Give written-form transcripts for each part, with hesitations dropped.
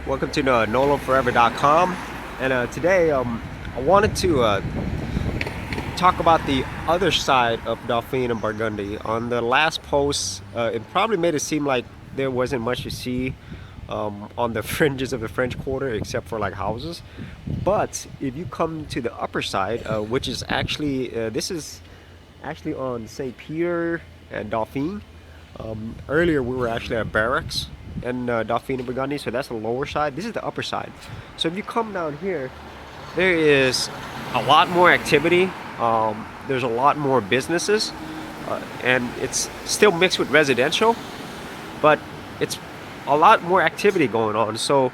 Welcome to noloforever.com. And today I wanted to talk about the other side of Dauphine and Burgundy. On the last post, it probably made it seem like there wasn't much to see on the fringes of the French Quarter except for like houses. But if you come to the upper side, which is actually, this is actually on St. Peter and Dauphine. Earlier we were actually at barracks in Dauphine and Burgundy, so that's the lower side. This is the upper side. So if you come down here, there is a lot more activity. There's a lot more businesses, and it's still mixed with residential, but it's a lot more activity going on. So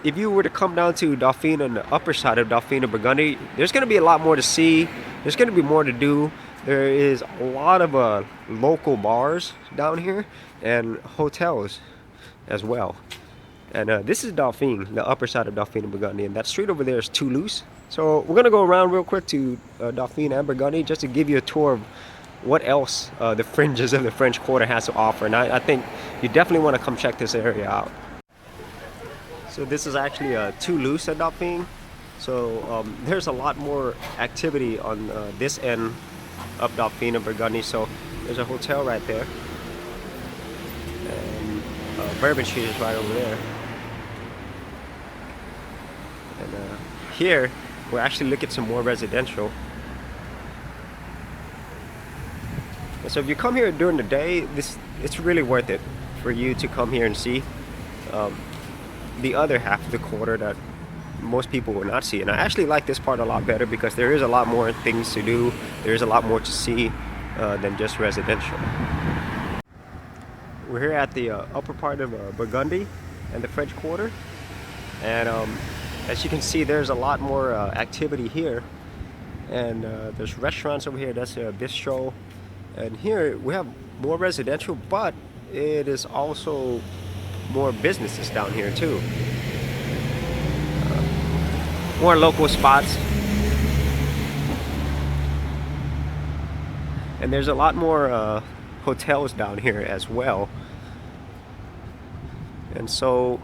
if you were to come down to Dauphine and the upper side of Dauphine and Burgundy, there's going to be a lot more to see. There's going to be more to do. There is a lot of local bars down here and hotels as well. And this is Dauphine, the upper side of Dauphine and Burgundy, and that street over there is Toulouse. So we're gonna go around real quick to Dauphine and Burgundy just to give you a tour of what else the fringes of the French Quarter has to offer. And I think you definitely want to come check this area out. So this is actually Toulouse at Dauphine. So there's a lot more activity on this end of Dauphine and Burgundy. So there's a hotel right there, and Bourbon Street is right over there. And here we're actually looking at some more residential. And so if you come here during the day, it's really worth it for you to come here and see the other half of the quarter that most people will not see. And I actually like this part a lot better because there is a lot more things to do. There is a lot more to see than just residential. We're here at the upper part of Burgundy and the French Quarter, and as you can see, there's a lot more activity here, and there's restaurants over here. That's a bistro, and here we have more residential, but it is also more businesses down here too. More local spots, and there's a lot more hotels down here as well. And so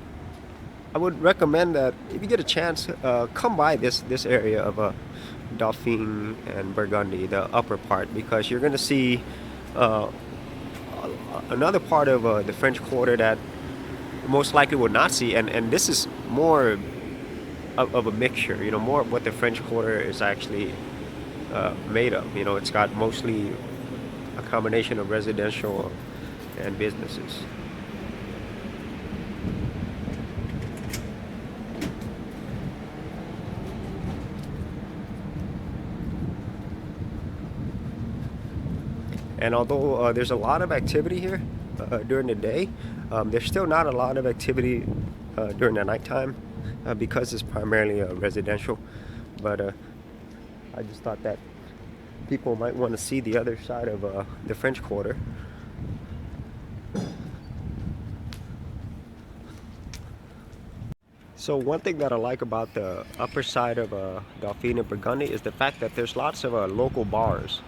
I would recommend that if you get a chance, come by this area of Dauphine and Burgundy, the upper part, because you're going to see another part of the French Quarter that most likely will not see, and this is more of a mixture, more of what the French Quarter is actually made of. It's got mostly a combination of residential and businesses. And although there's a lot of activity here during the day, there's still not a lot of activity during the nighttime because it's primarily residential. But I just thought that people might want to see the other side of the French Quarter. So one thing that I like about the upper side of Dauphine and Burgundy is the fact that there's lots of local bars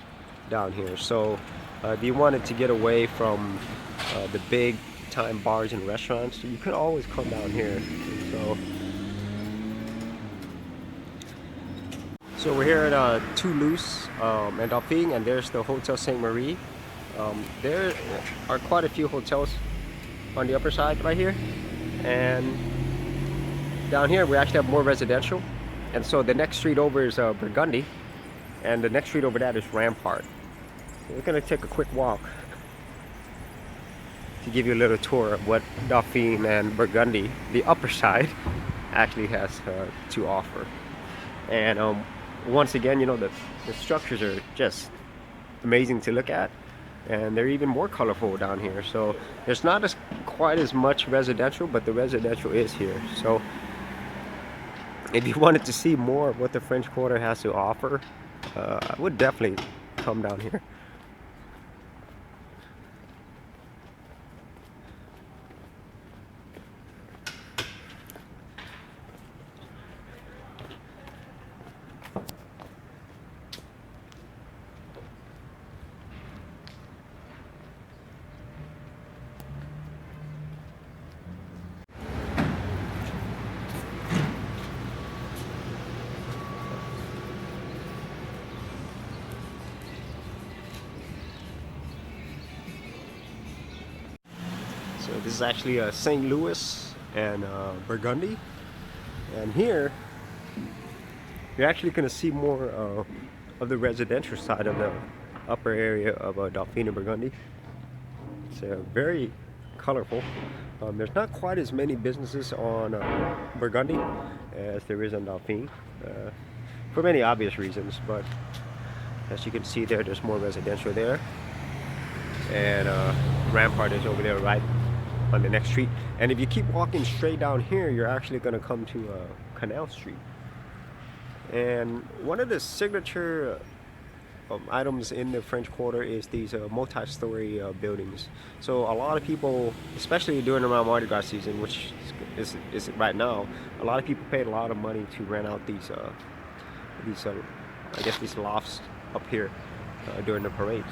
down here. So if you wanted to get away from the big time bars and restaurants, you can always come down here. So we're here at Toulouse and Dauphine, and there's the Hotel Saint Marie. There are quite a few hotels on the upper side right here, and down here we actually have more residential. And so the next street over is Burgundy, and the next street over that is Rampart. So we're going to take a quick walk to give you a little tour of what Dauphine and Burgundy, the upper side, actually has to offer. And once again, the structures are just amazing to look at, and they're even more colorful down here. So there's not quite as much residential, but the residential is here. So if you wanted to see more of what the French Quarter has to offer, I would definitely come down here. This is actually St. Louis and Burgundy, and here you're actually going to see more of the residential side of the upper area of Dauphine and Burgundy. It's very colorful. There's not quite as many businesses on Burgundy as there is on Dauphine, for many obvious reasons, but as you can see there, there's more residential there. And Rampart is over there right on the next street. And if you keep walking straight down here, you're actually going to come to Canal Street. And one of the signature items in the French Quarter is these multi-story buildings. So a lot of people, especially during around Mardi Gras season, which is right now, a lot of people paid a lot of money to rent out these I guess these lofts up here during the parades.